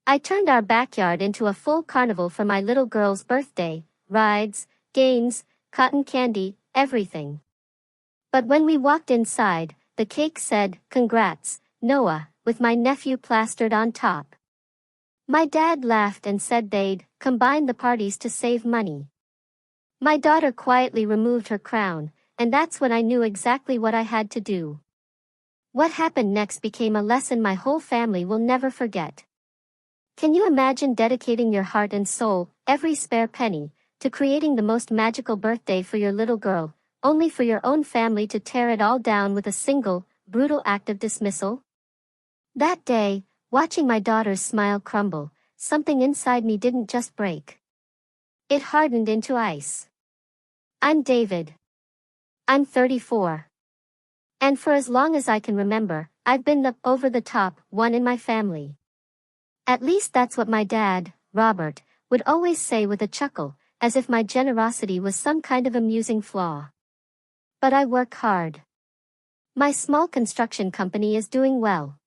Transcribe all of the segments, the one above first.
I turned our backyard into a full carnival for my little girl's birthday, rides, games, cotton candy, everything. But when we walked inside, the cake said, "Congrats, Noah," with my nephew plastered on top. My dad laughed and said they'd combine the parties to save money. My daughter quietly removed her crown, and that's when I knew exactly what I had to do. What happened next became a lesson my whole family will never forget. Can you imagine dedicating your heart and soul, every spare penny, to creating the most magical birthday for your little girl, only for your own family to tear it all down with a single, brutal act of dismissal? That day, watching my daughter's smile crumble, something inside me didn't just break. It hardened into ice. I'm David. I'm 34. And for as long as I can remember, I've been the over-the-top one in my family. At least that's what my dad, Robert, would always say with a chuckle, as if my generosity was some kind of amusing flaw. But I work hard. My small construction company is doing well.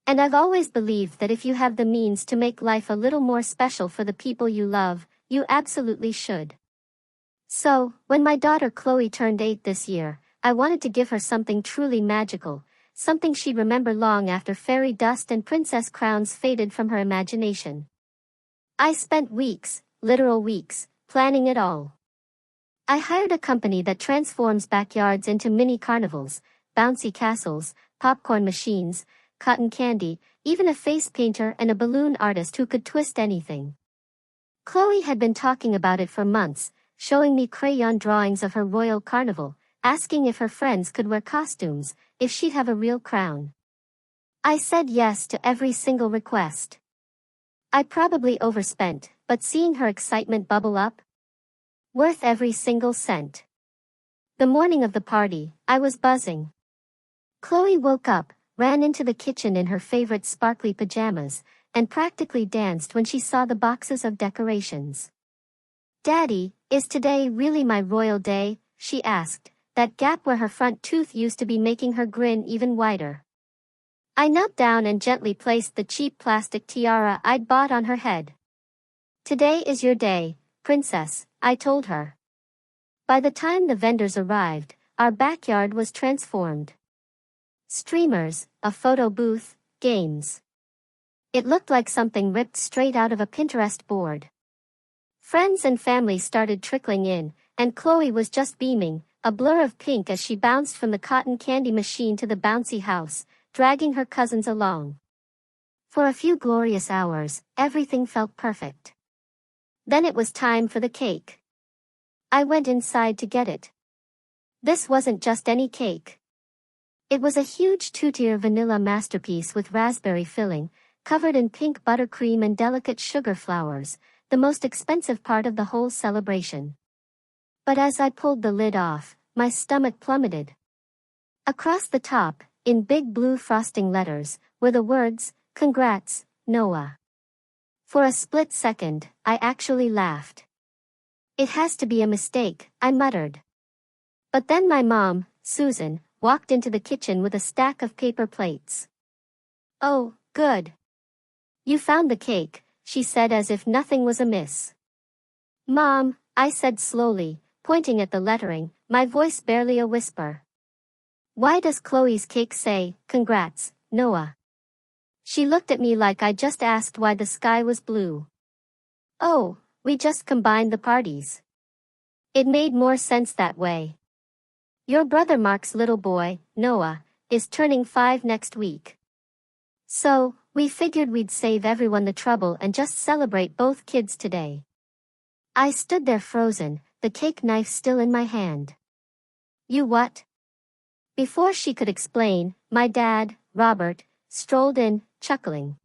And I've always believed that if you have the means to make life a little more special for the people you love, you absolutely should. So, when my daughter Chloe turned 8 this year, I wanted to give her something truly magical, something she'd remember long after fairy dust and princess crowns faded from her imagination. I spent weeks, literal weeks, planning it all. I hired a company that transforms backyards into mini carnivals, bouncy castles, popcorn machines, cotton candy, even a face painter and a balloon artist who could twist anything. Chloe had been talking about it for months, showing me crayon drawings of her royal carnival, asking if her friends could wear costumes, if she'd have a real crown. I said yes to every single request. I probably overspent, but seeing her excitement bubble up, worth every single cent. The morning of the party, I was buzzing. Chloe woke up, ran into the kitchen in her favorite sparkly pajamas, and practically danced when she saw the boxes of decorations. "Daddy, is today really my royal day?" she asked, that gap where her front tooth used to be making her grin even wider. I knelt down and gently placed the cheap plastic tiara I'd bought on her head. "Today is your day, princess," I told her. By the time the vendors arrived, our backyard was transformed. Streamers, a photo booth, games. It looked like something ripped straight out of a Pinterest board. Friends and family started trickling in, and Chloe was just beaming, a blur of pink as she bounced from the cotton candy machine to the bouncy house, dragging her cousins along. For a few glorious hours, everything felt perfect. Then it was time for the cake. I went inside to get it. This wasn't just any cake. It was a huge 2-tier vanilla masterpiece with raspberry filling, covered in pink buttercream and delicate sugar flowers, the most expensive part of the whole celebration. But as I pulled the lid off, my stomach plummeted. Across the top, in big blue frosting letters, were the words, "Congrats, Noah." For a split second, I actually laughed. "It has to be a mistake," I muttered. But then my mom, Susan, walked into the kitchen with a stack of paper plates. "Oh, good. You found the cake," she said as if nothing was amiss. "Mom," I said slowly, pointing at the lettering, my voice barely a whisper. "Why does Chloe's cake say, 'Congrats, Noah'?" She looked at me like I just asked why the sky was blue. "Oh, we just combined the parties. It made more sense that way. Your brother Mark's little boy, Noah, is turning 5 next week. So, we figured we'd save everyone the trouble and just celebrate both kids today." I stood there frozen, the cake knife still in my hand. "You what?" Before she could explain, my dad, Robert, strolled in, chuckling.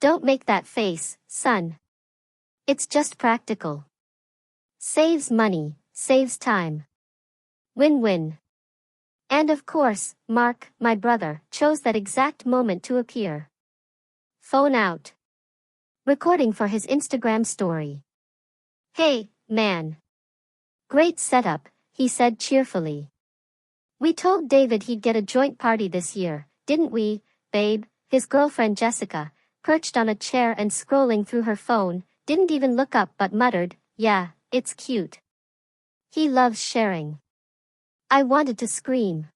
"Don't make that face, son. It's just practical. Saves money, saves time. Win-win." And of course, Mark, my brother, chose that exact moment to appear. Phone out. Recording for his Instagram story. "Hey, man. Great setup," he said cheerfully. "We told David he'd get a joint party this year, didn't we, babe?" His girlfriend Jessica, perched on a chair and scrolling through her phone, didn't even look up but muttered, "Yeah, it's cute. He loves sharing." I wanted to scream.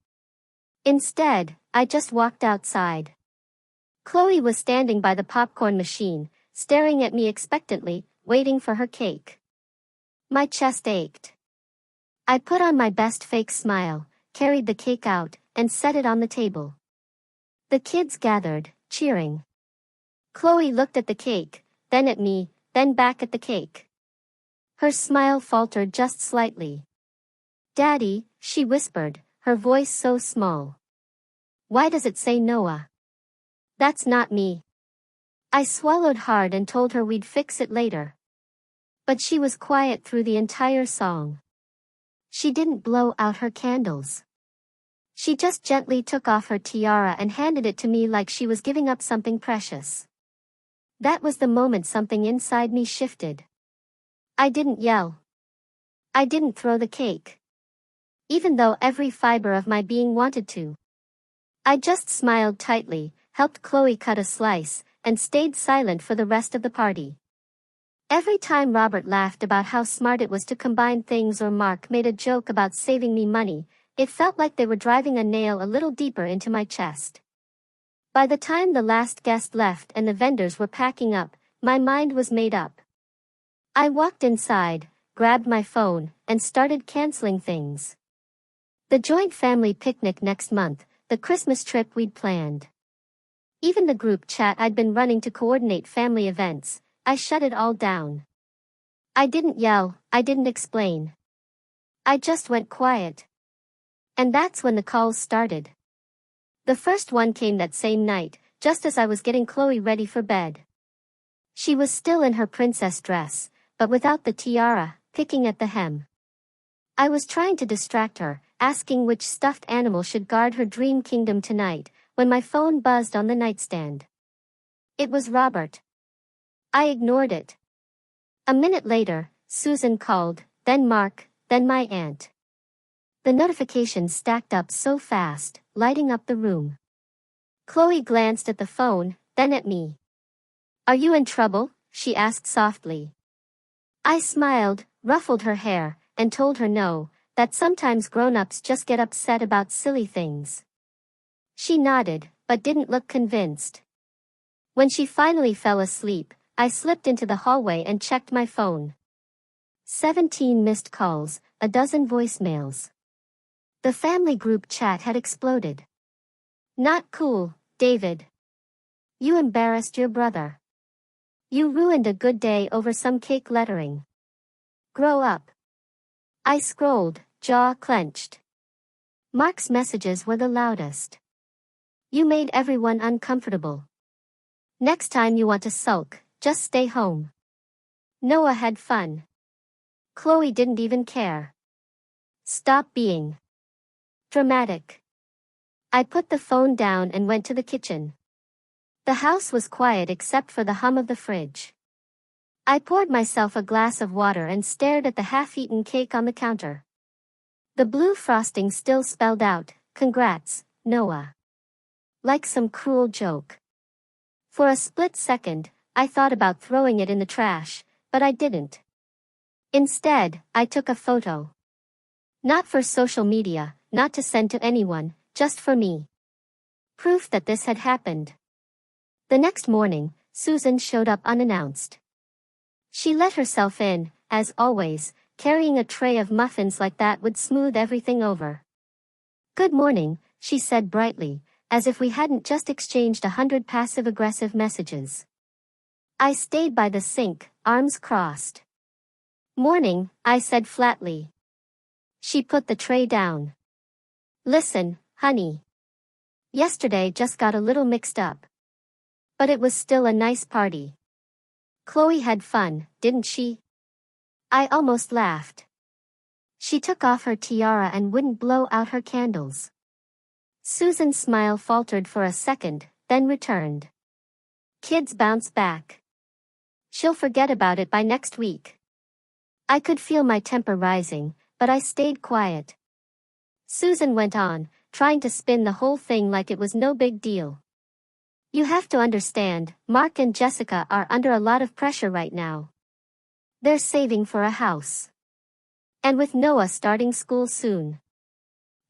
Instead, I just walked outside. Chloe was standing by the popcorn machine, staring at me expectantly, waiting for her cake. My chest ached. I put on my best fake smile, carried the cake out, and set it on the table. The kids gathered, cheering. Chloe looked at the cake, then at me, then back at the cake. Her smile faltered just slightly. "Daddy," she whispered, her voice so small. "Why does it say Noah?" "That's not me." I swallowed hard and told her we'd fix it later. But she was quiet through the entire song. She didn't blow out her candles. She just gently took off her tiara and handed it to me like she was giving up something precious. That was the moment something inside me shifted. I didn't yell. I didn't throw the cake. Even though every fiber of my being wanted to. I just smiled tightly, helped Chloe cut a slice, and stayed silent for the rest of the party. Every time Robert laughed about how smart it was to combine things or Mark made a joke about saving me money, it felt like they were driving a nail a little deeper into my chest. By the time the last guest left and the vendors were packing up, my mind was made up. I walked inside, grabbed my phone, and started canceling things. The joint family picnic next month, the Christmas trip we'd planned. Even the group chat I'd been running to coordinate family events, I shut it all down. I didn't yell, I didn't explain. I just went quiet. And that's when the calls started. The first one came that same night, just as I was getting Chloe ready for bed. She was still in her princess dress, but without the tiara, picking at the hem. I was trying to distract her, asking which stuffed animal should guard her dream kingdom tonight, when my phone buzzed on the nightstand. It was Robert. I ignored it. A minute later, Susan called, then Mark, then my aunt. The notifications stacked up so fast, lighting up the room. Chloe glanced at the phone, then at me. "Are you in trouble?" she asked softly. I smiled, ruffled her hair, and told her no, that sometimes grown-ups just get upset about silly things. She nodded, but didn't look convinced. When she finally fell asleep, I slipped into the hallway and checked my phone. 17 missed calls, a dozen voicemails. The family group chat had exploded. "Not cool, David. You embarrassed your brother. You ruined a good day over some cake lettering. Grow up." I scrolled, jaw clenched. Mark's messages were the loudest. "You made everyone uncomfortable. Next time you want to sulk, just stay home." Noah had fun. Chloe didn't even care. Stop being dramatic. I put the phone down and went to the kitchen. The house was quiet except for the hum of the fridge. I poured myself a glass of water and stared at the half-eaten cake on the counter. The blue frosting still spelled out, "Congrats, Noah." Like some cruel joke. For a split second, I thought about throwing it in the trash, but I didn't. Instead, I took a photo. Not for social media, not to send to anyone, just for me. Proof that this had happened. The next morning, Susan showed up unannounced. She let herself in, as always, carrying a tray of muffins like that would smooth everything over. "Good morning," she said brightly, as if we hadn't just exchanged 100 passive-aggressive messages. I stayed by the sink, arms crossed. "Morning," I said flatly. She put the tray down. "Listen, honey. Yesterday just got a little mixed up. But it was still a nice party. Chloe had fun, didn't she?" I almost laughed. She took off her tiara and wouldn't blow out her candles. Susan's smile faltered for a second, then returned. "Kids bounce back. She'll forget about it by next week." I could feel my temper rising, but I stayed quiet. Susan went on, trying to spin the whole thing like it was no big deal. You have to understand, Mark and Jessica are under a lot of pressure right now. They're saving for a house. And with Noah starting school soon.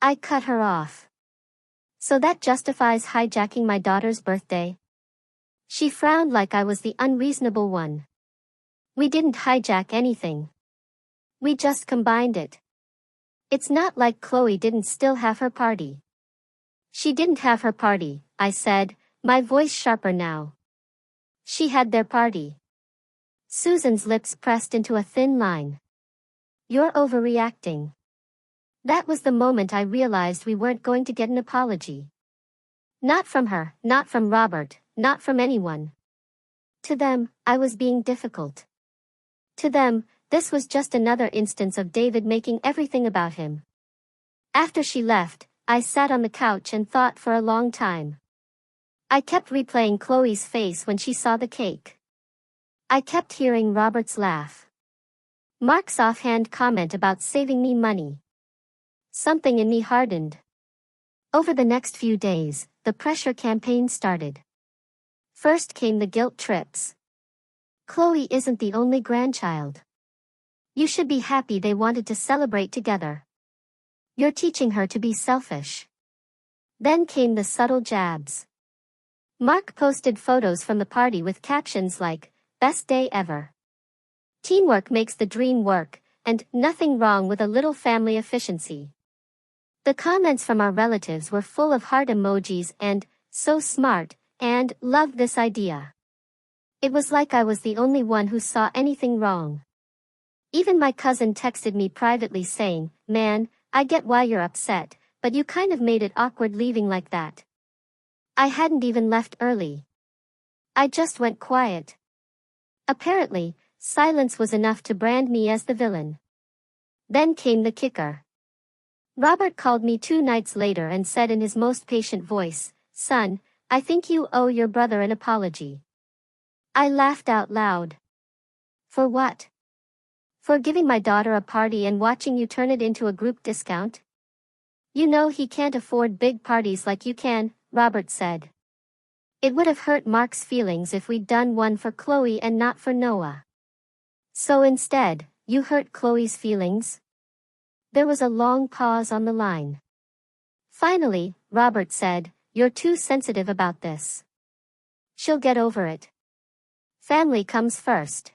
I cut her off. So that justifies hijacking my daughter's birthday? She frowned like I was the unreasonable one. We didn't hijack anything. We just combined it. It's not like Chloe didn't still have her party. She didn't have her party, I said, my voice sharper now. She had their party. Susan's lips pressed into a thin line. You're overreacting. That was the moment I realized we weren't going to get an apology. Not from her, not from Robert, not from anyone. To them, I was being difficult. To them, this was just another instance of David making everything about him. After she left, I sat on the couch and thought for a long time. I kept replaying Chloe's face when she saw the cake. I kept hearing Robert's laugh. Mark's offhand comment about saving me money. Something in me hardened. Over the next few days, the pressure campaign started. First came the guilt trips. Chloe isn't the only grandchild. You should be happy they wanted to celebrate together. You're teaching her to be selfish. Then came the subtle jabs. Mark posted photos from the party with captions like, "Best day ever. Teamwork makes the dream work," and "Nothing wrong with a little family efficiency." The comments from our relatives were full of heart emojis and, "So smart," and "Love this idea." It was like I was the only one who saw anything wrong. Even my cousin texted me privately saying, "Man, I get why you're upset, but you kind of made it awkward leaving like that." I hadn't even left early. I just went quiet. Apparently, silence was enough to brand me as the villain. Then came the kicker. Robert called me 2 nights later and said in his most patient voice, "Son, I think you owe your brother an apology." I laughed out loud. For what? For giving my daughter a party and watching you turn it into a group discount? You know he can't afford big parties like you can, Robert said. It would have hurt Mark's feelings if we'd done one for Chloe and not for Noah. So instead, you hurt Chloe's feelings? There was a long pause on the line. Finally, Robert said, "You're too sensitive about this. She'll get over it. Family comes first."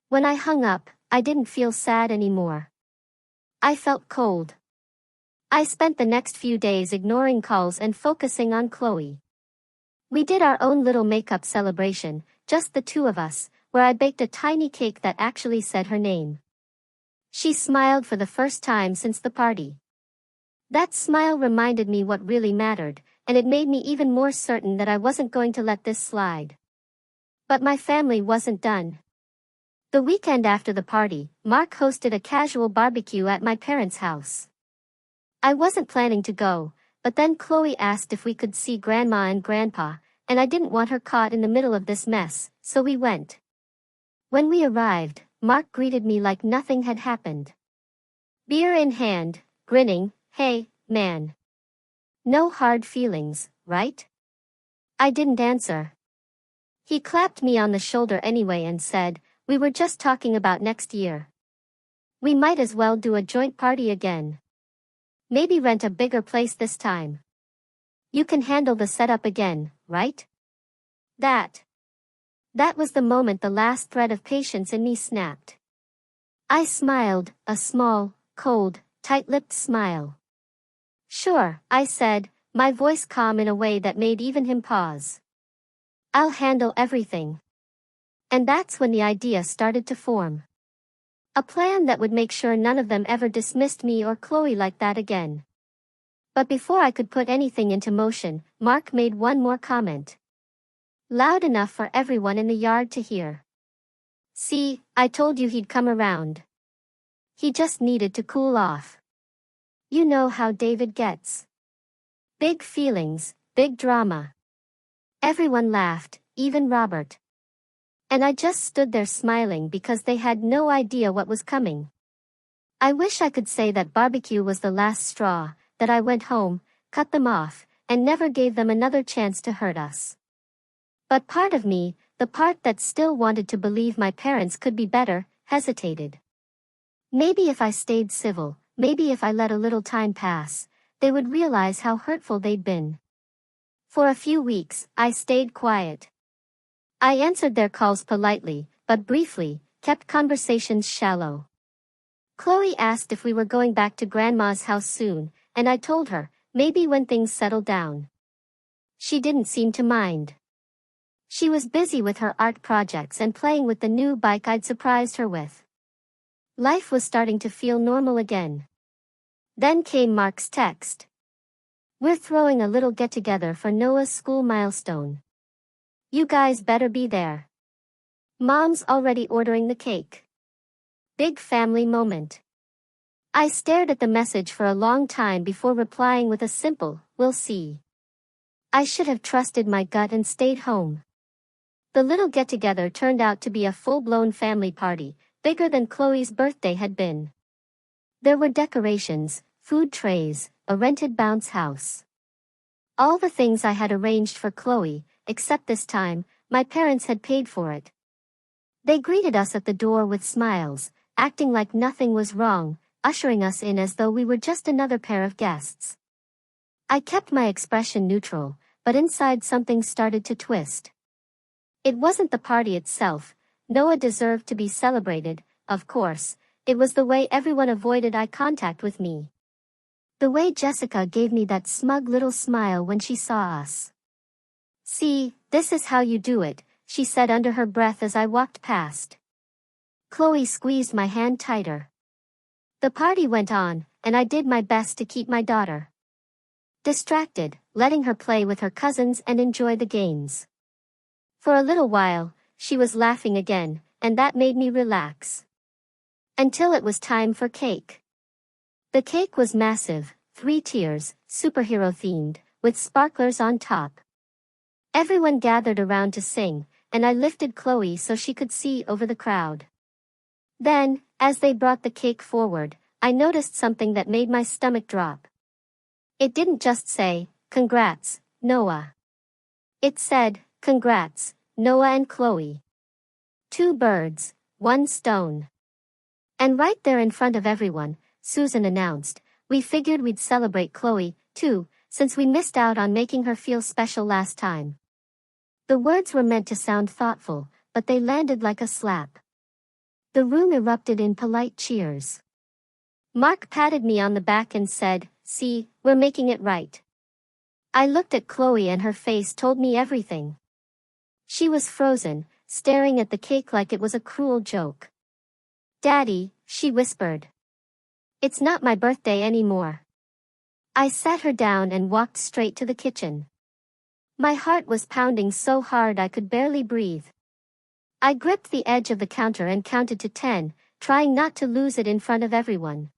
When I hung up, I didn't feel sad anymore. I felt cold. I spent the next few days ignoring calls and focusing on Chloe. We did our own little makeup celebration, just the 2 of us, where I baked a tiny cake that actually said her name. She smiled for the first time since the party. That smile reminded me what really mattered, and it made me even more certain that I wasn't going to let this slide. But my family wasn't done. The weekend after the party, Mark hosted a casual barbecue at my parents' house. I wasn't planning to go, but then Chloe asked if we could see Grandma and Grandpa, and I didn't want her caught in the middle of this mess, so we went. When we arrived, Mark greeted me like nothing had happened. Beer in hand, grinning, "Hey, man. No hard feelings, right?" I didn't answer. He clapped me on the shoulder anyway and said, "We were just talking about next year. We might as well do a joint party again. Maybe rent a bigger place this time. You can handle the setup again, right?" That was the moment the last thread of patience in me snapped. I smiled, a small, cold, tight-lipped smile. "Sure," I said, my voice calm in a way that made even him pause. "I'll handle everything." And that's when the idea started to form. A plan that would make sure none of them ever dismissed me or Chloe like that again. But before I could put anything into motion, Mark made one more comment. Loud enough for everyone in the yard to hear. "See, I told you he'd come around. He just needed to cool off. You know how David gets. Big feelings, big drama." Everyone laughed, even Robert. And I just stood there smiling because they had no idea what was coming. I wish I could say that barbecue was the last straw, that I went home, cut them off, and never gave them another chance to hurt us. But part of me, the part that still wanted to believe my parents could be better, hesitated. Maybe if I stayed civil, maybe if I let a little time pass, they would realize how hurtful they'd been. For a few weeks, I stayed quiet. I answered their calls politely, but briefly, kept conversations shallow. Chloe asked if we were going back to Grandma's house soon, and I told her, maybe when things settle down. She didn't seem to mind. She was busy with her art projects and playing with the new bike I'd surprised her with. Life was starting to feel normal again. Then came Mark's text. We're throwing a little get-together for Noah's school milestone. You guys better be there. Mom's already ordering the cake. Big family moment. I stared at the message for a long time before replying with a simple, we'll see. I should have trusted my gut and stayed home. The little get-together turned out to be a full-blown family party, bigger than Chloe's birthday had been. There were decorations, food trays, a rented bounce house. All the things I had arranged for Chloe, except this time, my parents had paid for it. They greeted us at the door with smiles, acting like nothing was wrong, ushering us in as though we were just another pair of guests. I kept my expression neutral, but inside something started to twist. It wasn't the party itself. Noah deserved to be celebrated, of course. It was the way everyone avoided eye contact with me. The way Jessica gave me that smug little smile when she saw us. See, this is how you do it, she said under her breath as I walked past. Chloe squeezed my hand tighter. The party went on, and I did my best to keep my daughter distracted, letting her play with her cousins and enjoy the games. For a little while, she was laughing again, and that made me relax. Until it was time for cake. The cake was massive, 3 tiers, superhero-themed, with sparklers on top. Everyone gathered around to sing, and I lifted Chloe so she could see over the crowd. Then, as they brought the cake forward, I noticed something that made my stomach drop. It didn't just say, "Congrats, Noah." It said, "Congrats, Noah and Chloe. 2 birds, 1 stone." And right there in front of everyone, Susan announced, "We figured we'd celebrate Chloe, too, since we missed out on making her feel special last time." The words were meant to sound thoughtful, but they landed like a slap. The room erupted in polite cheers. Mark patted me on the back and said, "See, we're making it right." I looked at Chloe and her face told me everything. She was frozen, staring at the cake like it was a cruel joke. "Daddy," she whispered. "It's not my birthday anymore." I sat her down and walked straight to the kitchen. My heart was pounding so hard I could barely breathe. I gripped the edge of the counter and counted to 10, trying not to lose it in front of everyone.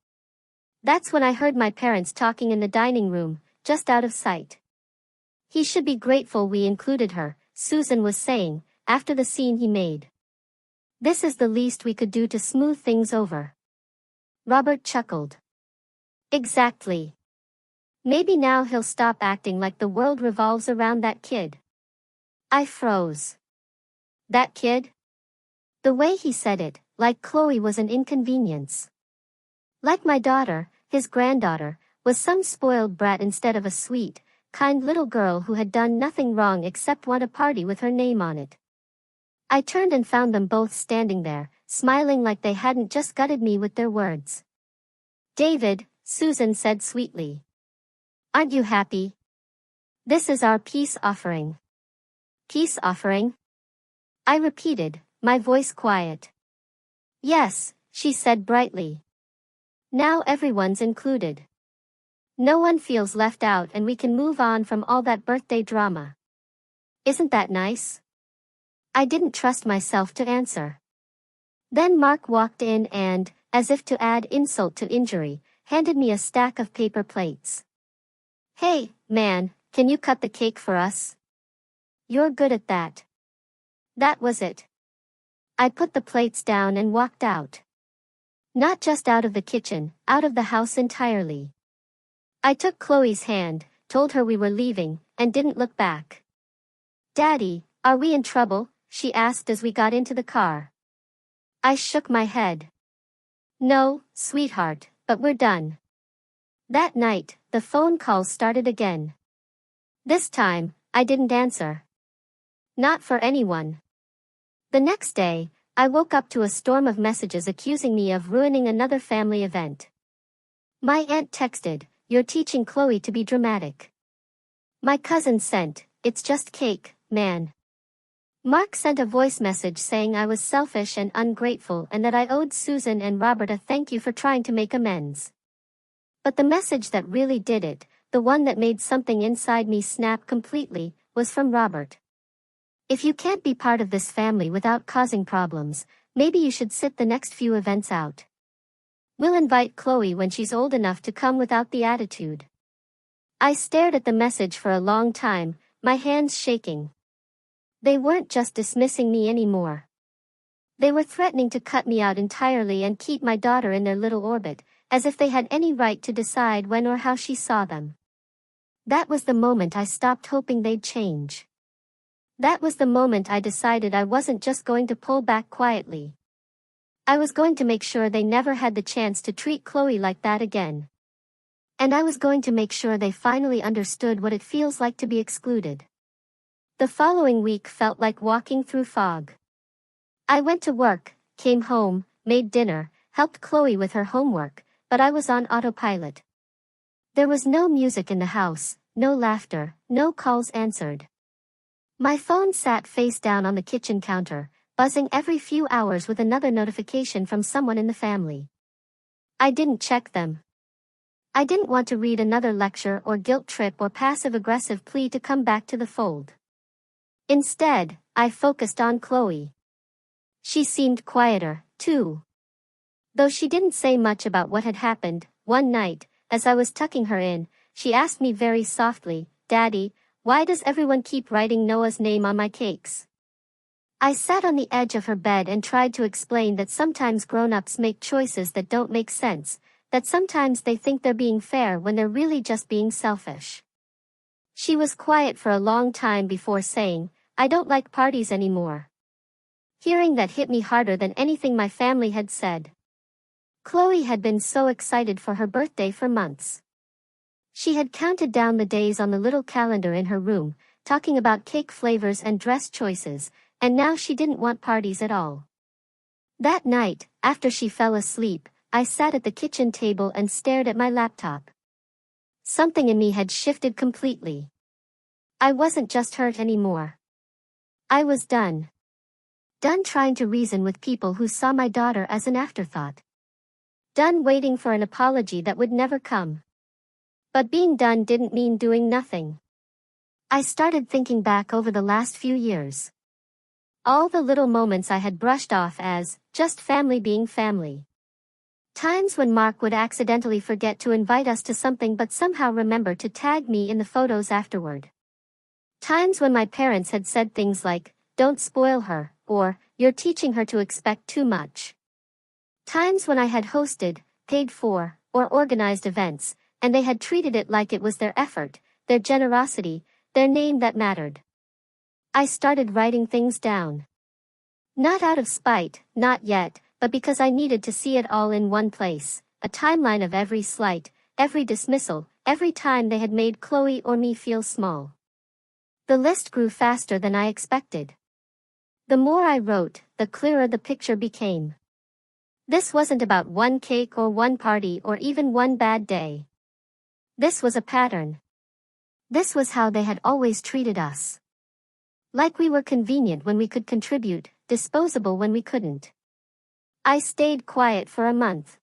That's when I heard my parents talking in the dining room, just out of sight. "He should be grateful we included her," Susan was saying, after the scene he made. "This is the least we could do to smooth things over." Robert chuckled. "Exactly. Maybe now he'll stop acting like the world revolves around that kid." I froze. That kid? The way he said it, like Chloe was an inconvenience. Like my daughter, his granddaughter, was some spoiled brat instead of a sweet, kind little girl who had done nothing wrong except want a party with her name on it. I turned and found them both standing there, smiling like they hadn't just gutted me with their words. "David," Susan said sweetly. "Aren't you happy? This is our peace offering." "Peace offering?" I repeated, my voice quiet. "Yes," she said brightly. "Now everyone's included. No one feels left out and we can move on from all that birthday drama. Isn't that nice?" I didn't trust myself to answer. Then Mark walked in and, as if to add insult to injury, handed me a stack of paper plates. "Hey, man, can you cut the cake for us? You're good at that." That was it. I put the plates down and walked out. Not just out of the kitchen, out of the house entirely. I took Chloe's hand, told her we were leaving, and didn't look back. "Daddy," Are we in trouble? She asked as we got into the car. I shook my head. No, sweetheart, but we're done. That night, the phone calls started again. This time, I didn't answer. Not for anyone. The next day, I woke up to a storm of messages accusing me of ruining another family event. My aunt texted, "You're teaching Chloe to be dramatic." My cousin sent, "It's just cake, man." Mark sent a voice message saying I was selfish and ungrateful and that I owed Susan and Robert a thank you for trying to make amends. But the message that really did it, the one that made something inside me snap completely, was from Robert. "If you can't be part of this family without causing problems, maybe you should sit the next few events out. We'll invite Chloe when she's old enough to come without the attitude." I stared at the message for a long time, my hands shaking. They weren't just dismissing me anymore. They were threatening to cut me out entirely and keep my daughter in their little orbit, as if they had any right to decide when or how she saw them. That was the moment I stopped hoping they'd change. That was the moment I decided I wasn't just going to pull back quietly. I was going to make sure they never had the chance to treat Chloe like that again. And I was going to make sure they finally understood what it feels like to be excluded. The following week felt like walking through fog. I went to work, came home, made dinner, helped Chloe with her homework, but I was on autopilot. There was no music in the house, no laughter, no calls answered. My phone sat face down on the kitchen counter, buzzing every few hours with another notification from someone in the family. I didn't check them. I didn't want to read another lecture or guilt trip or passive-aggressive plea to come back to the fold. Instead, I focused on Chloe. She seemed quieter, too. Though she didn't say much about what had happened, one night, as I was tucking her in, she asked me very softly, "Daddy, why does everyone keep writing Noah's name on my cakes?" I sat on the edge of her bed and tried to explain that sometimes grown-ups make choices that don't make sense, that sometimes they think they're being fair when they're really just being selfish. She was quiet for a long time before saying, "I don't like parties anymore." Hearing that hit me harder than anything my family had said. Chloe had been so excited for her birthday for months. She had counted down the days on the little calendar in her room, talking about cake flavors and dress choices, and now she didn't want parties at all. That night, after she fell asleep, I sat at the kitchen table and stared at my laptop. Something in me had shifted completely. I wasn't just hurt anymore. I was done. Done trying to reason with people who saw my daughter as an afterthought. Done waiting for an apology that would never come. But being done didn't mean doing nothing. I started thinking back over the last few years. All the little moments I had brushed off as just family being family. Times when Mark would accidentally forget to invite us to something but somehow remember to tag me in the photos afterward. Times when my parents had said things like, "Don't spoil her," or, "You're teaching her to expect too much." Times when I had hosted, paid for, or organized events, and they had treated it like it was their effort, their generosity, their name that mattered. I started writing things down. Not out of spite, not yet, but because I needed to see it all in one place, a timeline of every slight, every dismissal, every time they had made Chloe or me feel small. The list grew faster than I expected. The more I wrote, the clearer the picture became. This wasn't about one cake or one party or even one bad day. This was a pattern. This was how they had always treated us. Like we were convenient when we could contribute, disposable when we couldn't. I stayed quiet for a month.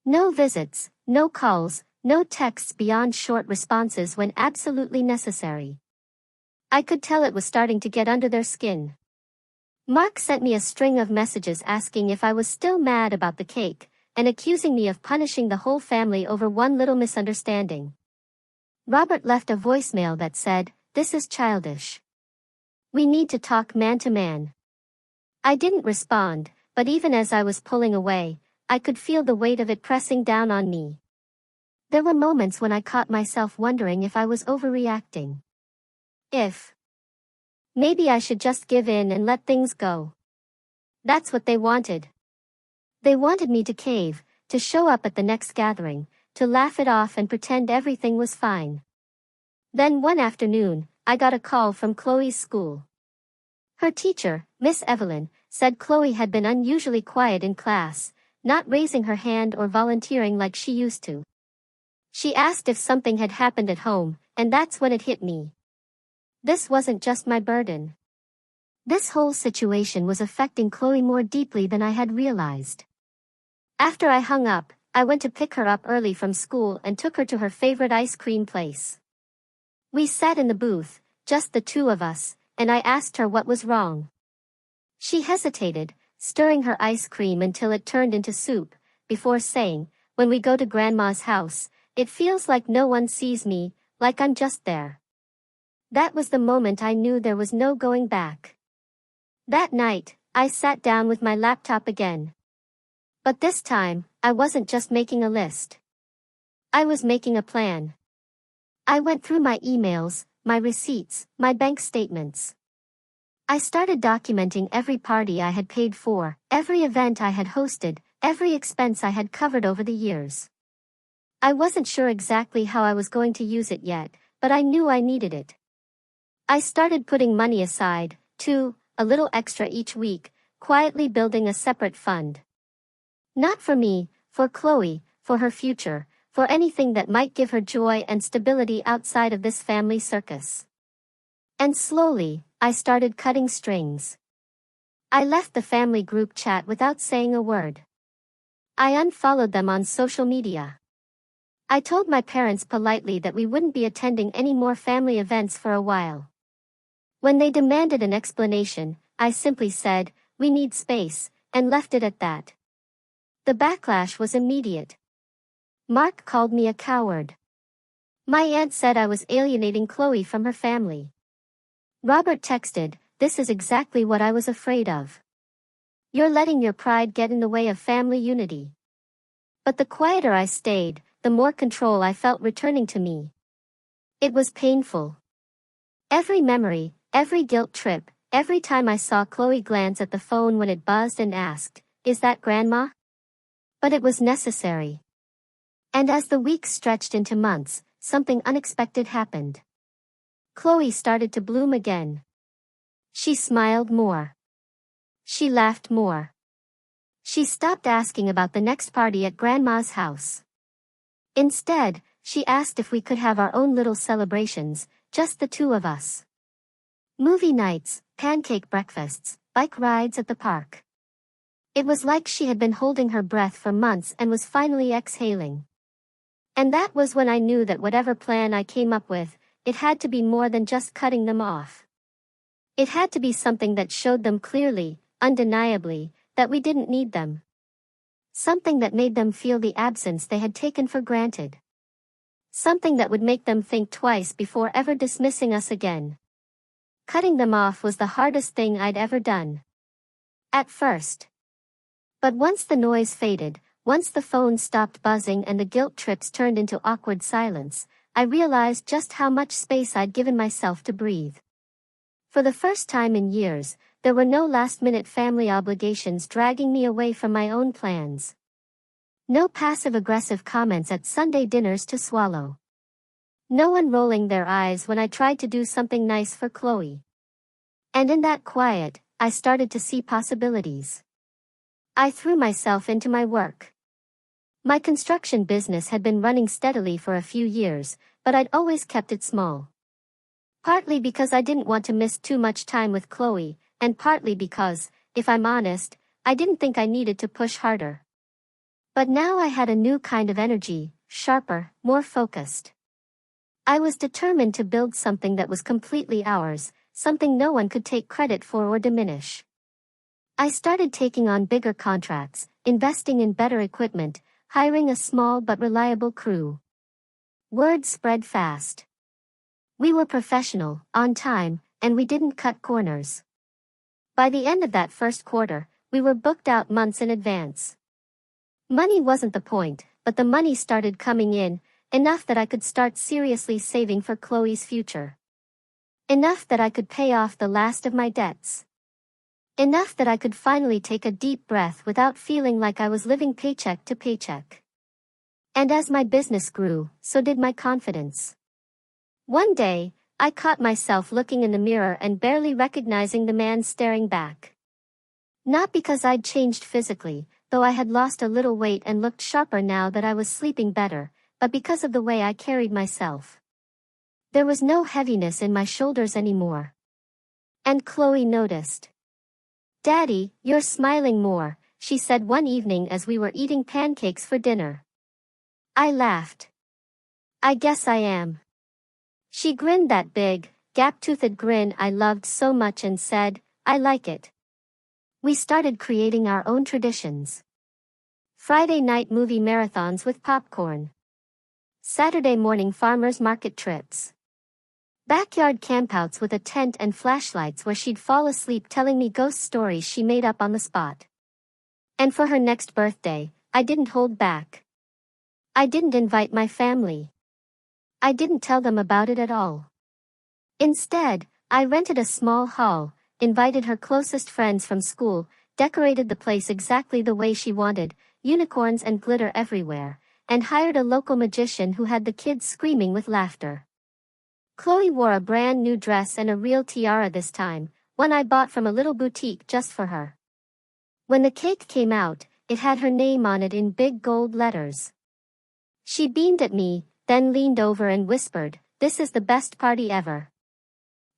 No visits, no calls, no texts beyond short responses when absolutely necessary. I could tell it was starting to get under their skin. Mark sent me a string of messages asking if I was still mad about the cake, and accusing me of punishing the whole family over one little misunderstanding. Robert left a voicemail that said, "This is childish. We need to talk man to man." I didn't respond, but even as I was pulling away, I could feel the weight of it pressing down on me. There were moments when I caught myself wondering if I was overreacting. If Maybe I should just give in and let things go. That's what they wanted. They wanted me to cave, to show up at the next gathering, to laugh it off and pretend everything was fine. Then one afternoon, I got a call from Chloe's school. Her teacher, Miss Evelyn, said Chloe had been unusually quiet in class, not raising her hand or volunteering like she used to. She asked if something had happened at home, and that's when it hit me. This wasn't just my burden. This whole situation was affecting Chloe more deeply than I had realized. After I hung up, I went to pick her up early from school and took her to her favorite ice cream place. We sat in the booth, just the two of us, and I asked her what was wrong. She hesitated, stirring her ice cream until it turned into soup, before saying, "When we go to Grandma's house, it feels like no one sees me, like I'm just there." That was the moment I knew there was no going back. That night, I sat down with my laptop again. But this time, I wasn't just making a list. I was making a plan. I went through my emails, my receipts, my bank statements. I started documenting every party I had paid for, every event I had hosted, every expense I had covered over the years. I wasn't sure exactly how I was going to use it yet, but I knew I needed it. I started putting money aside, too, a little extra each week, quietly building a separate fund. Not for me, for Chloe, for her future, for anything that might give her joy and stability outside of this family circus. And slowly, I started cutting strings. I left the family group chat without saying a word. I unfollowed them on social media. I told my parents politely that we wouldn't be attending any more family events for a while. When they demanded an explanation, I simply said, "We need space," and left it at that. The backlash was immediate. Mark called me a coward. My aunt said I was alienating Chloe from her family. Robert texted, "This is exactly what I was afraid of. You're letting your pride get in the way of family unity." But the quieter I stayed, the more control I felt returning to me. It was painful. Every memory, every guilt trip, every time I saw Chloe glance at the phone when it buzzed and asked, "Is that Grandma?" But it was necessary. And as the weeks stretched into months, something unexpected happened. Chloe started to bloom again. She smiled more. She laughed more. She stopped asking about the next party at Grandma's house. Instead, she asked if we could have our own little celebrations, just the two of us. Movie nights, pancake breakfasts, bike rides at the park. It was like she had been holding her breath for months and was finally exhaling. And that was when I knew that whatever plan I came up with, it had to be more than just cutting them off. It had to be something that showed them clearly, undeniably, that we didn't need them. Something that made them feel the absence they had taken for granted. Something that would make them think twice before ever dismissing us again. Cutting them off was the hardest thing I'd ever done. At first. But once the noise faded, once the phone stopped buzzing and the guilt trips turned into awkward silence, I realized just how much space I'd given myself to breathe. For the first time in years, there were no last-minute family obligations dragging me away from my own plans. No passive-aggressive comments at Sunday dinners to swallow. No one rolling their eyes when I tried to do something nice for Chloe. And in that quiet, I started to see possibilities. I threw myself into my work. My construction business had been running steadily for a few years, but I'd always kept it small. Partly because I didn't want to miss too much time with Chloe, and partly because, if I'm honest, I didn't think I needed to push harder. But now I had a new kind of energy, sharper, more focused. I was determined to build something that was completely ours, something no one could take credit for or diminish. I started taking on bigger contracts, investing in better equipment, hiring a small but reliable crew. Word spread fast. We were professional, on time, and we didn't cut corners. By the end of that first quarter, we were booked out months in advance. Money wasn't the point, but the money started coming in, enough that I could start seriously saving for Chloe's future. Enough that I could pay off the last of my debts. Enough that I could finally take a deep breath without feeling like I was living paycheck to paycheck. And as my business grew, so did my confidence. One day, I caught myself looking in the mirror and barely recognizing the man staring back. Not because I'd changed physically, though I had lost a little weight and looked sharper now that I was sleeping better, but because of the way I carried myself. There was no heaviness in my shoulders anymore. And Chloe noticed. "Daddy, you're smiling more," she said one evening as we were eating pancakes for dinner. I laughed. "I guess I am." She grinned that big, gap-toothed grin I loved so much and said, "I like it." We started creating our own traditions. Friday night movie marathons with popcorn. Saturday morning farmers market trips. Backyard campouts with a tent and flashlights where she'd fall asleep telling me ghost stories she made up on the spot. And for her next birthday, I didn't hold back. I didn't invite my family. I didn't tell them about it at all. Instead, I rented a small hall, invited her closest friends from school, decorated the place exactly the way she wanted, unicorns and glitter everywhere, and hired a local magician who had the kids screaming with laughter. Chloe wore a brand new dress and a real tiara this time, one I bought from a little boutique just for her. When the cake came out, it had her name on it in big gold letters. She beamed at me, then leaned over and whispered, "This is the best party ever."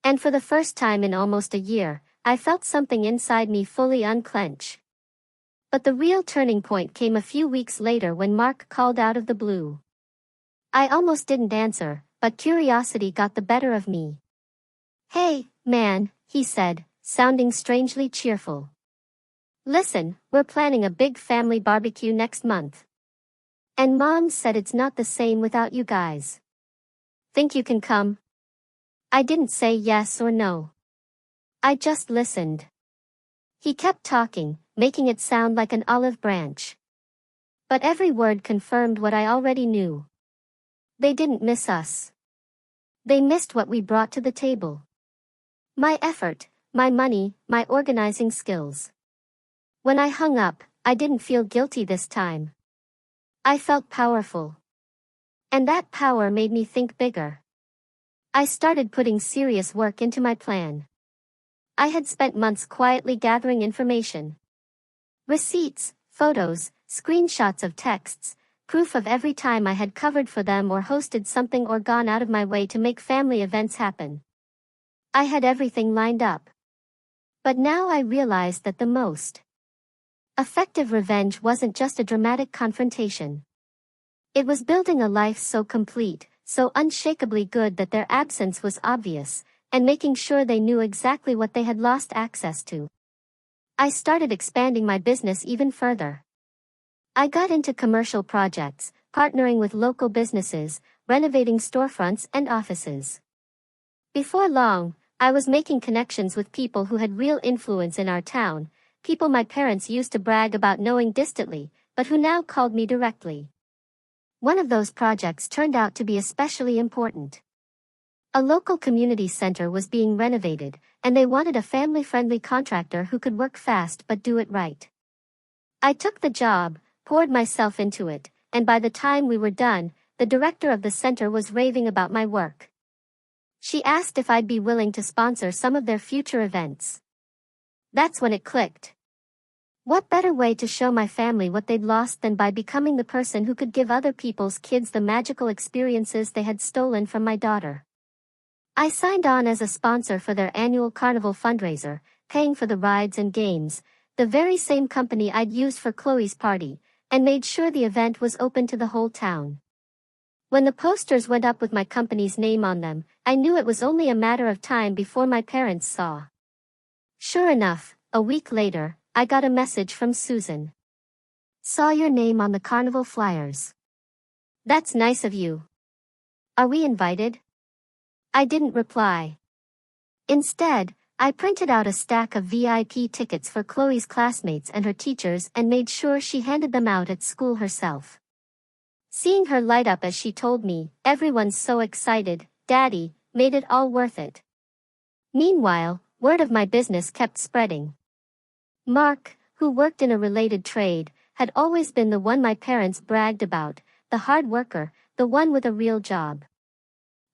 And for the first time in almost a year, I felt something inside me fully unclench. But the real turning point came a few weeks later when Mark called out of the blue. I almost didn't answer, but curiosity got the better of me. "Hey, man," he said, sounding strangely cheerful. "Listen, we're planning a big family barbecue next month. And Mom said it's not the same without you guys. Think you can come?" I didn't say yes or no. I just listened. He kept talking, making it sound like an olive branch. But every word confirmed what I already knew. They didn't miss us. They missed what we brought to the table. My effort, my money, my organizing skills. When I hung up, I didn't feel guilty this time. I felt powerful. And that power made me think bigger. I started putting serious work into my plan. I had spent months quietly gathering information. Receipts, photos, screenshots of texts, proof of every time I had covered for them or hosted something or gone out of my way to make family events happen. I had everything lined up. But now I realized that the most effective revenge wasn't just a dramatic confrontation. It was building a life so complete, so unshakably good that their absence was obvious, and making sure they knew exactly what they had lost access to. I started expanding my business even further. I got into commercial projects, partnering with local businesses, renovating storefronts and offices. Before long, I was making connections with people who had real influence in our town, people my parents used to brag about knowing distantly, but who now called me directly. One of those projects turned out to be especially important. A local community center was being renovated, and they wanted a family-friendly contractor who could work fast but do it right. I took the job, poured myself into it, and by the time we were done, the director of the center was raving about my work. She asked if I'd be willing to sponsor some of their future events. That's when it clicked. What better way to show my family what they'd lost than by becoming the person who could give other people's kids the magical experiences they had stolen from my daughter? I signed on as a sponsor for their annual carnival fundraiser, paying for the rides and games, the very same company I'd used for Chloe's party, and made sure the event was open to the whole town. When the posters went up with my company's name on them, I knew it was only a matter of time before my parents saw. Sure enough, a week later, I got a message from Susan. "Saw your name on the carnival flyers. That's nice of you. Are we invited?" I didn't reply. Instead, I printed out a stack of VIP tickets for Chloe's classmates and her teachers and made sure she handed them out at school herself. Seeing her light up as she told me, "Everyone's so excited, Daddy," made it all worth it. Meanwhile, word of my business kept spreading. Mark, who worked in a related trade, had always been the one my parents bragged about, the hard worker, the one with a real job.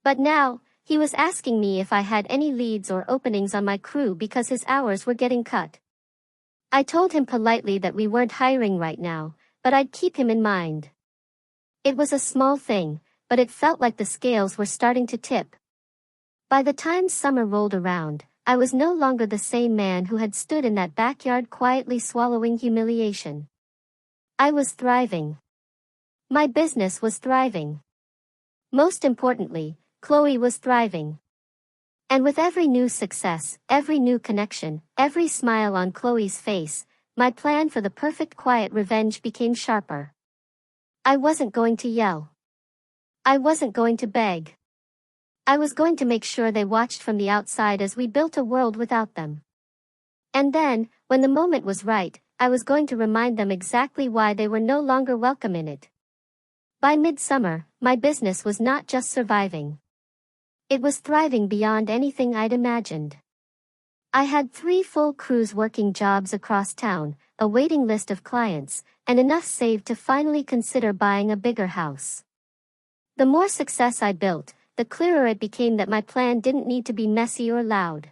But now, he was asking me if I had any leads or openings on my crew because his hours were getting cut. I told him politely that we weren't hiring right now, but I'd keep him in mind. It was a small thing, but it felt like the scales were starting to tip. By the time summer rolled around, I was no longer the same man who had stood in that backyard quietly swallowing humiliation. I was thriving. My business was thriving. Most importantly, Chloe was thriving. And with every new success, every new connection, every smile on Chloe's face, my plan for the perfect quiet revenge became sharper. I wasn't going to yell. I wasn't going to beg. I was going to make sure they watched from the outside as we built a world without them. And then, when the moment was right, I was going to remind them exactly why they were no longer welcome in it. By midsummer, my business was not just surviving. It was thriving beyond anything I'd imagined. I had 3 full crews working jobs across town, a waiting list of clients, and enough saved to finally consider buying a bigger house. The more success I built, the clearer it became that my plan didn't need to be messy or loud.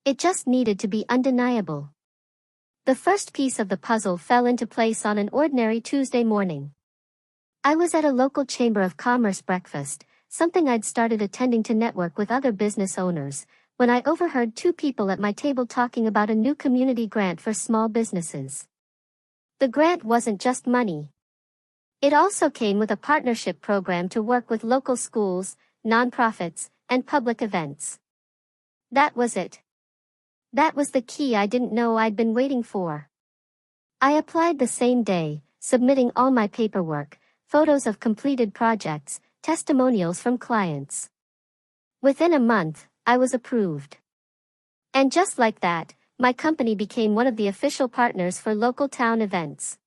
It just needed to be undeniable. The first piece of the puzzle fell into place on an ordinary Tuesday morning. I was at a local Chamber of Commerce breakfast, something I'd started attending to network with other business owners, when I overheard 2 people at my table talking about a new community grant for small businesses. The grant wasn't just money. It also came with a partnership program to work with local schools, nonprofits, and public events. That was it. That was the key I didn't know I'd been waiting for. I applied the same day, submitting all my paperwork, photos of completed projects, testimonials from clients. Within a month, I was approved. And just like that, my company became one of the official partners for local town events.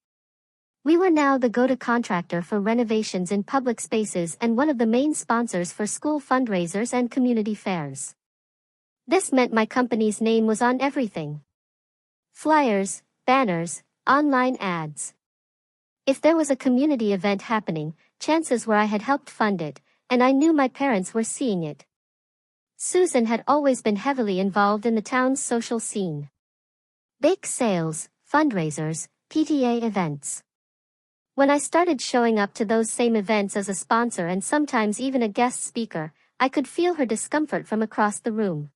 We were now the go-to contractor for renovations in public spaces and one of the main sponsors for school fundraisers and community fairs. This meant my company's name was on everything. Flyers, banners, online ads. If there was a community event happening, chances were I had helped fund it, and I knew my parents were seeing it. Susan had always been heavily involved in the town's social scene. Bake sales, fundraisers, PTA events. When I started showing up to those same events as a sponsor and sometimes even a guest speaker, I could feel her discomfort from across the room.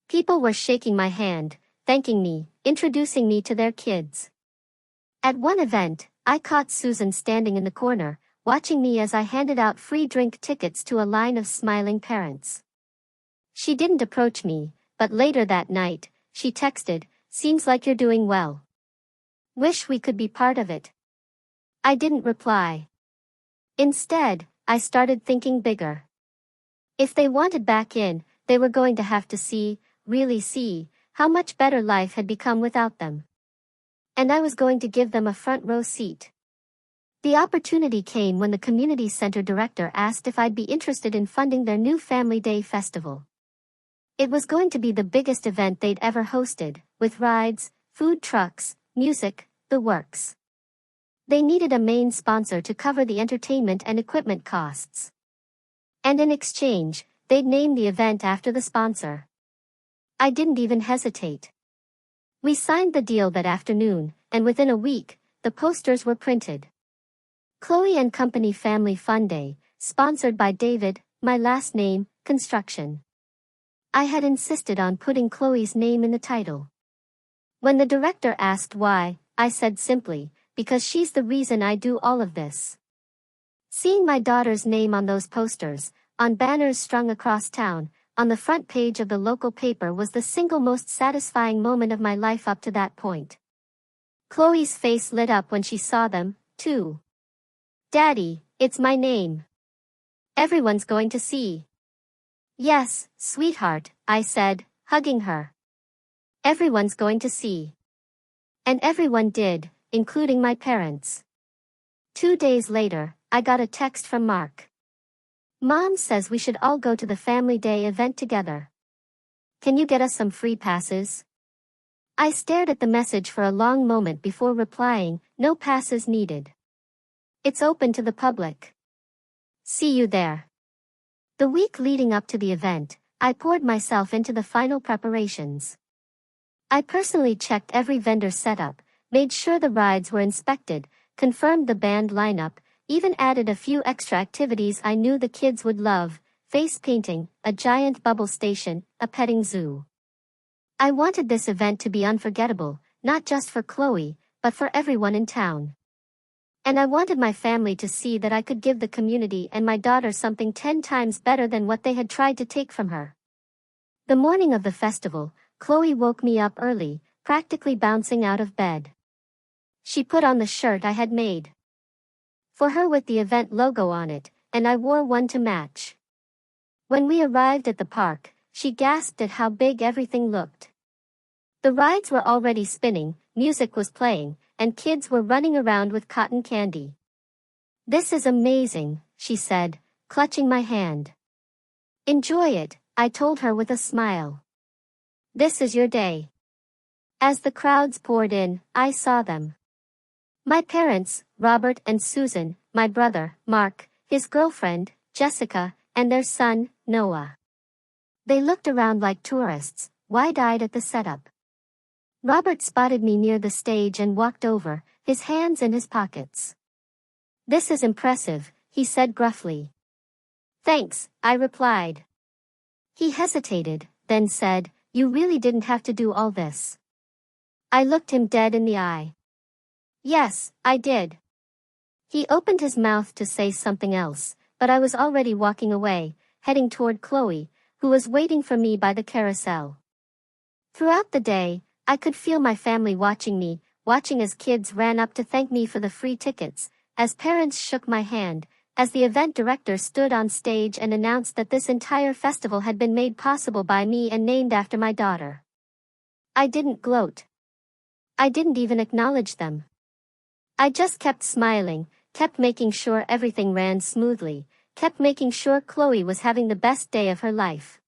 People were shaking my hand, thanking me, introducing me to their kids. At one event, I caught Susan standing in the corner, watching me as I handed out free drink tickets to a line of smiling parents. She didn't approach me, but later that night, she texted, "Seems like you're doing well. Wish we could be part of it." I didn't reply. Instead, I started thinking bigger. If they wanted back in, they were going to have to see, really see, how much better life had become without them. And I was going to give them a front row seat. The opportunity came when the community center director asked if I'd be interested in funding their new Family Day festival. It was going to be the biggest event they'd ever hosted, with rides, food trucks, music, the works. They needed a main sponsor to cover the entertainment and equipment costs. And in exchange, they'd name the event after the sponsor. I didn't even hesitate. We signed the deal that afternoon, and within a week, the posters were printed. Chloe and Company Family Fun Day, sponsored by David, my last name, Construction. I had insisted on putting Chloe's name in the title. When the director asked why, I said simply, "Because she's the reason I do all of this." Seeing my daughter's name on those posters, on banners strung across town, on the front page of the local paper was the single most satisfying moment of my life up to that point. Chloe's face lit up when she saw them, too. "Daddy, it's my name. Everyone's going to see." "Yes, sweetheart," I said, hugging her. "Everyone's going to see." And everyone did, including my parents. 2 days later, I got a text from Mark. "Mom says we should all go to the Family Day event together." Can you get us some free passes? I stared at the message for a long moment before replying, no passes needed. It's open to the public. See you there. The week leading up to the event, I poured myself into the final preparations. I personally checked every vendor setup, made sure the rides were inspected, confirmed the band lineup, even added a few extra activities I knew the kids would love, face painting, a giant bubble station, a petting zoo. I wanted this event to be unforgettable, not just for Chloe, but for everyone in town. And I wanted my family to see that I could give the community and my daughter something 10 times better than what they had tried to take from her. The morning of the festival, Chloe woke me up early, practically bouncing out of bed. She put on the shirt I had made for her with the event logo on it, and I wore one to match. When we arrived at the park, she gasped at how big everything looked. The rides were already spinning, music was playing, and kids were running around with cotton candy. This is amazing, she said, clutching my hand. Enjoy it, I told her with a smile. This is your day. As the crowds poured in, I saw them. My parents, Robert and Susan, my brother, Mark, his girlfriend, Jessica, and their son, Noah. They looked around like tourists, wide-eyed at the setup. Robert spotted me near the stage and walked over, his hands in his pockets. This is impressive, he said gruffly. Thanks, I replied. He hesitated, then said, You really didn't have to do all this. I looked him dead in the eye. Yes, I did. He opened his mouth to say something else, but I was already walking away, heading toward Chloe, who was waiting for me by the carousel. Throughout the day, I could feel my family watching me, watching as kids ran up to thank me for the free tickets, as parents shook my hand, as the event director stood on stage and announced that this entire festival had been made possible by me and named after my daughter. I didn't gloat. I didn't even acknowledge them. I just kept smiling, kept making sure everything ran smoothly, kept making sure Chloe was having the best day of her life.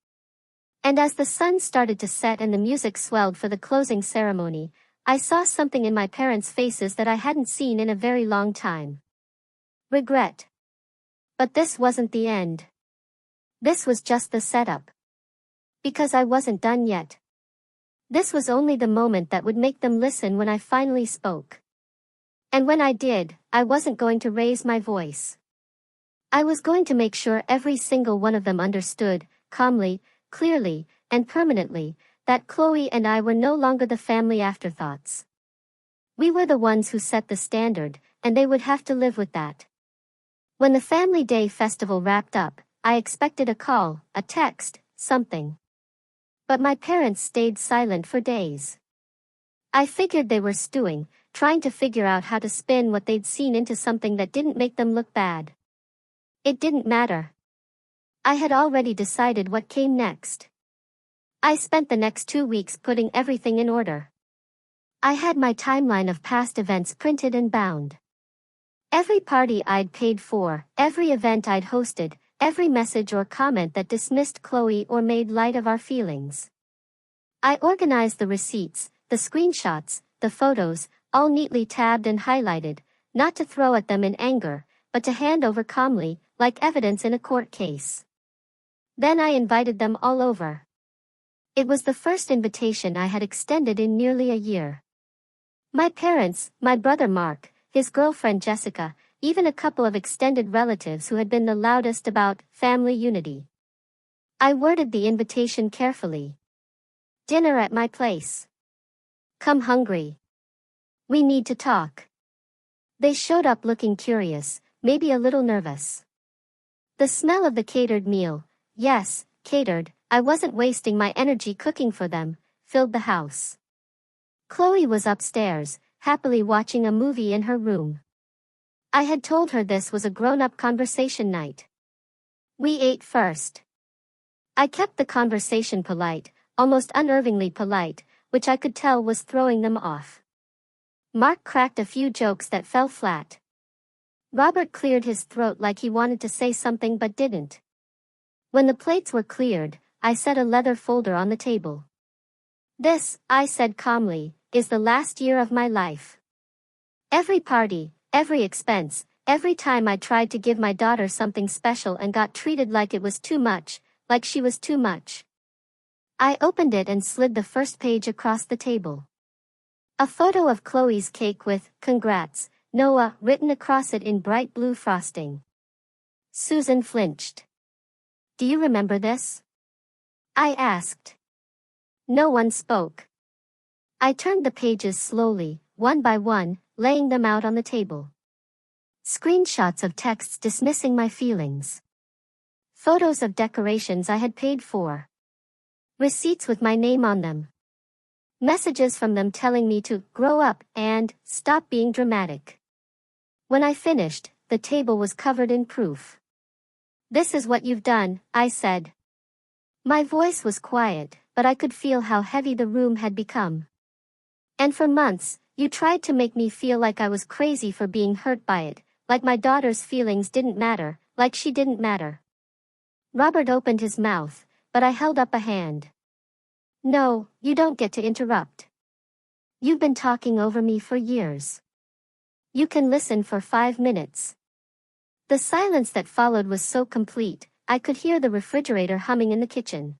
And as the sun started to set and the music swelled for the closing ceremony, I saw something in my parents' faces that I hadn't seen in a very long time. Regret. But this wasn't the end. This was just the setup. Because I wasn't done yet. This was only the moment that would make them listen when I finally spoke. And when I did, I wasn't going to raise my voice. I was going to make sure every single one of them understood, calmly, clearly, and permanently, that Chloe and I were no longer the family afterthoughts. We were the ones who set the standard, and they would have to live with that. When the Family Day festival wrapped up, I expected a call, a text, something. But my parents stayed silent for days. I figured they were stewing, trying to figure out how to spin what they'd seen into something that didn't make them look bad. It didn't matter. I had already decided what came next. I spent the next 2 weeks putting everything in order. I had my timeline of past events printed and bound. Every party I'd paid for, every event I'd hosted, every message or comment that dismissed Chloe or made light of our feelings. I organized the receipts, the screenshots, the photos, all neatly tabbed and highlighted, not to throw at them in anger, but to hand over calmly, like evidence in a court case. Then I invited them all over. It was the first invitation I had extended in nearly a year. My parents, my brother Mark, his girlfriend Jessica, even a couple of extended relatives who had been the loudest about family unity. I worded the invitation carefully. Dinner at my place. Come hungry. We need to talk. They showed up looking curious, maybe a little nervous. The smell of the catered meal, yes, catered, I wasn't wasting my energy cooking for them, filled the house. Chloe was upstairs, happily watching a movie in her room. I had told her this was a grown-up conversation night. We ate first. I kept the conversation polite, almost unnervingly polite, which I could tell was throwing them off. Mark cracked a few jokes that fell flat. Robert cleared his throat like he wanted to say something but didn't. When the plates were cleared, I set a leather folder on the table. This, I said calmly, is the last year of my life. Every party, every expense, every time I tried to give my daughter something special and got treated like it was too much, like she was too much. I opened it and slid the first page across the table. A photo of Chloe's cake with, "Congrats, Noah," written across it in bright blue frosting. Susan flinched. "Do you remember this?" I asked. No one spoke. I turned the pages slowly, one by one, laying them out on the table. Screenshots of texts dismissing my feelings. Photos of decorations I had paid for. Receipts with my name on them. Messages from them telling me to grow up and stop being dramatic. When I finished, the table was covered in proof. "This is what you've done," I said. My voice was quiet, but I could feel how heavy the room had become. "And for months, you tried to make me feel like I was crazy for being hurt by it, like my daughter's feelings didn't matter, like she didn't matter." Robert opened his mouth, but I held up a hand. "No, you don't get to interrupt. You've been talking over me for years. You can listen for 5 minutes." The silence that followed was so complete, I could hear the refrigerator humming in the kitchen.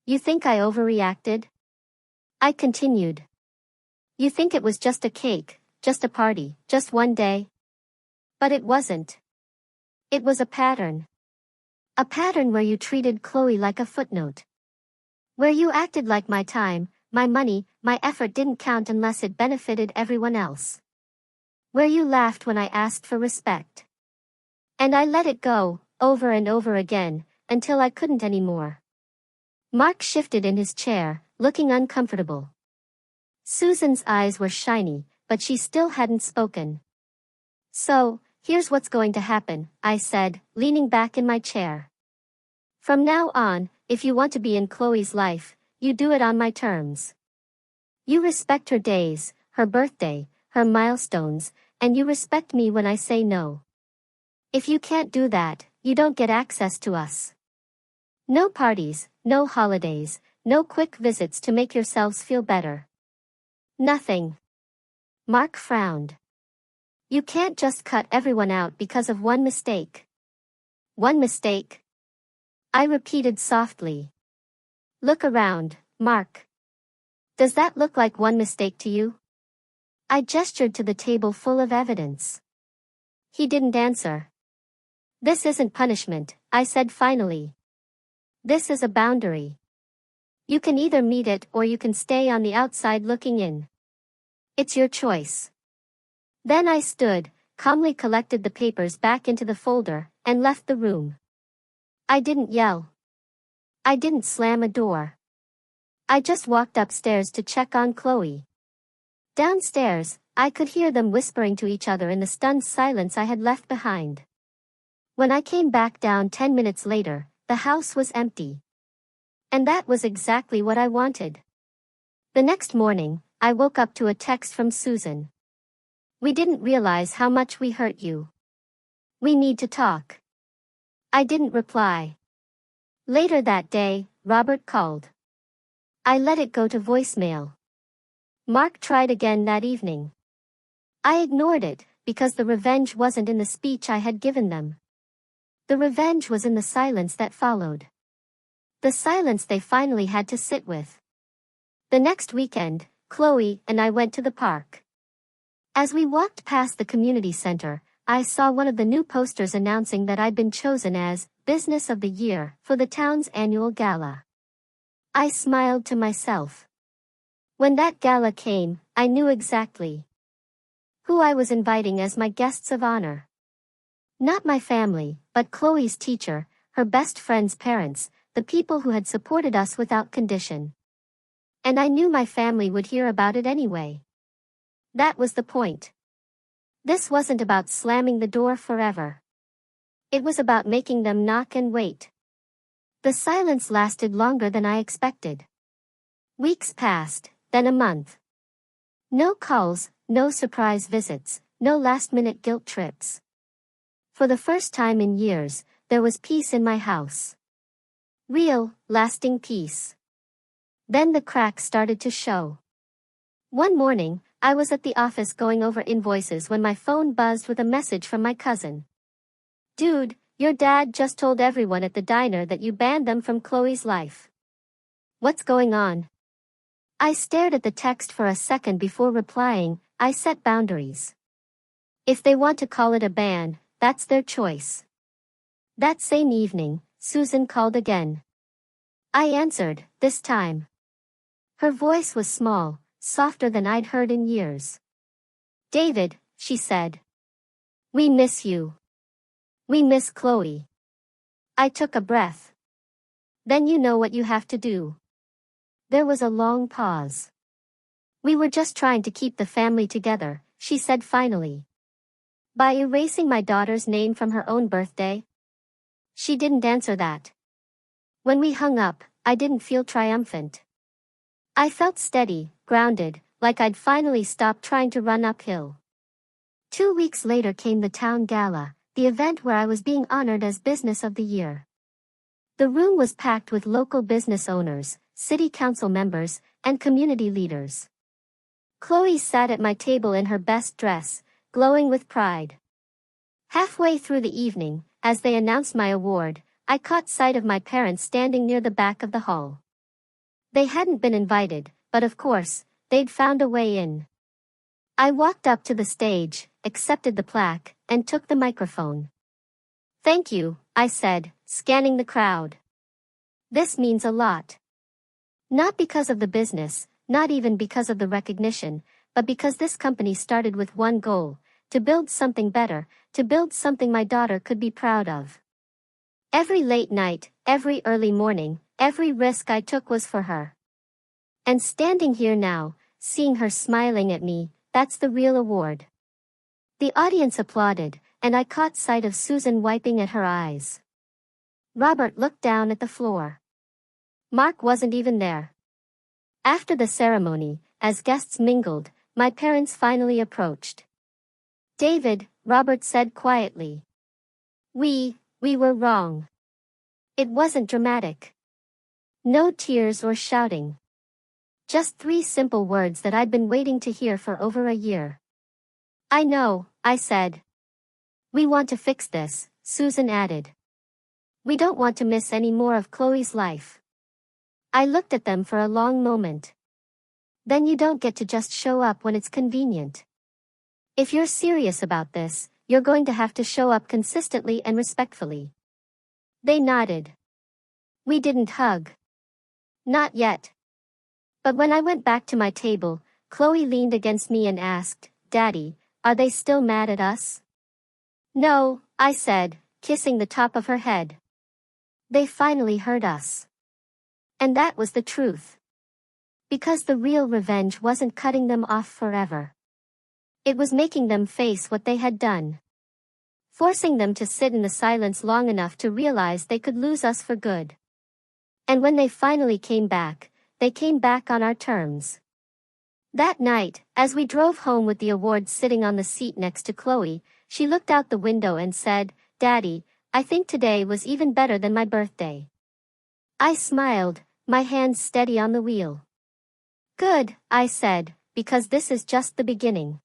"You think I overreacted?" I continued. "You think it was just a cake, just a party, just one day? But it wasn't. It was a pattern. A pattern where you treated Chloe like a footnote. Where you acted like my time, my money, my effort didn't count unless it benefited everyone else. Where you laughed when I asked for respect. And I let it go, over and over again, until I couldn't anymore." Mark shifted in his chair, looking uncomfortable. Susan's eyes were shiny, but she still hadn't spoken. "So, here's what's going to happen," I said, leaning back in my chair. "From now on, if you want to be in Chloe's life, you do it on my terms. You respect her days, her birthday, her milestones, and you respect me when I say no. If you can't do that, you don't get access to us. No parties, no holidays, no quick visits to make yourselves feel better. Nothing." Mark frowned. "You can't just cut everyone out because of one mistake." "One mistake?" I repeated softly. "Look around, Mark. Does that look like one mistake to you?" I gestured to the table full of evidence. He didn't answer. "This isn't punishment," I said finally. "This is a boundary. You can either meet it or you can stay on the outside looking in. It's your choice." Then I stood, calmly collected the papers back into the folder, and left the room. I didn't yell. I didn't slam a door. I just walked upstairs to check on Chloe. Downstairs, I could hear them whispering to each other in the stunned silence I had left behind. When I came back down 10 minutes later, the house was empty. And that was exactly what I wanted. The next morning, I woke up to a text from Susan. "We didn't realize how much we hurt you. We need to talk." I didn't reply. Later that day, Robert called. I let it go to voicemail. Mark tried again that evening. I ignored it, because the revenge wasn't in the speech I had given them. The revenge was in the silence that followed. The silence they finally had to sit with. The next weekend, Chloe and I went to the park. As we walked past the community center, I saw one of the new posters announcing that I'd been chosen as Business of the Year for the town's annual gala. I smiled to myself. When that gala came, I knew exactly who I was inviting as my guests of honor. Not my family, but Chloe's teacher, her best friend's parents, the people who had supported us without condition. And I knew my family would hear about it anyway. That was the point. This wasn't about slamming the door forever. It was about making them knock and wait. The silence lasted longer than I expected. Weeks passed, then a month. No calls, no surprise visits, no last-minute guilt trips. For the first time in years, there was peace in my house. Real, lasting peace. Then the cracks started to show. One morning, I was at the office going over invoices when my phone buzzed with a message from my cousin. Dude, your dad just told everyone at the diner that you banned them from Chloe's life. What's going on? I stared at the text for a second before replying. I set boundaries. If they want to call it a ban, that's their choice. That same evening, Susan called again. I answered, this time. Her voice was small, softer than I'd heard in years. David, she said. We miss you. We miss Chloe. I took a breath. Then you know what you have to do. There was a long pause. We were just trying to keep the family together, she said finally. By erasing my daughter's name from her own birthday? She didn't answer that. When we hung up, I didn't feel triumphant. I felt steady, grounded, like I'd finally stopped trying to run uphill. 2 weeks later came the town gala, the event where I was being honored as Business of the Year. The room was packed with local business owners, city council members, and community leaders. Chloe sat at my table in her best dress, glowing with pride. Halfway through the evening, as they announced my award, I caught sight of my parents standing near the back of the hall. They hadn't been invited, but of course, they'd found a way in. I walked up to the stage, accepted the plaque, and took the microphone. Thank you, I said, scanning the crowd. This means a lot. Not because of the business, not even because of the recognition, but because this company started with one goal, to build something better, to build something my daughter could be proud of. Every late night, every early morning, every risk I took was for her. And standing here now, seeing her smiling at me, that's the real award. The audience applauded, and I caught sight of Susan wiping at her eyes. Robert looked down at the floor. Mark wasn't even there. After the ceremony, as guests mingled, my parents finally approached. David, Robert said quietly. We were wrong. It wasn't dramatic. No tears or shouting. Just 3 simple words that I'd been waiting to hear for over a year. I know, I said. We want to fix this, Susan added. We don't want to miss any more of Chloe's life. I looked at them for a long moment. Then you don't get to just show up when it's convenient. If you're serious about this, you're going to have to show up consistently and respectfully. They nodded. We didn't hug. Not yet. But when I went back to my table, Chloe leaned against me and asked, Daddy, are they still mad at us? No, I said, kissing the top of her head. They finally heard us. And that was the truth. Because the real revenge wasn't cutting them off forever. It was making them face what they had done. Forcing them to sit in the silence long enough to realize they could lose us for good. And when they finally came back, they came back on our terms. That night, as we drove home with the awards sitting on the seat next to Chloe, she looked out the window and said, Daddy, I think today was even better than my birthday. I smiled, my hands steady on the wheel. Good, I said, because this is just the beginning.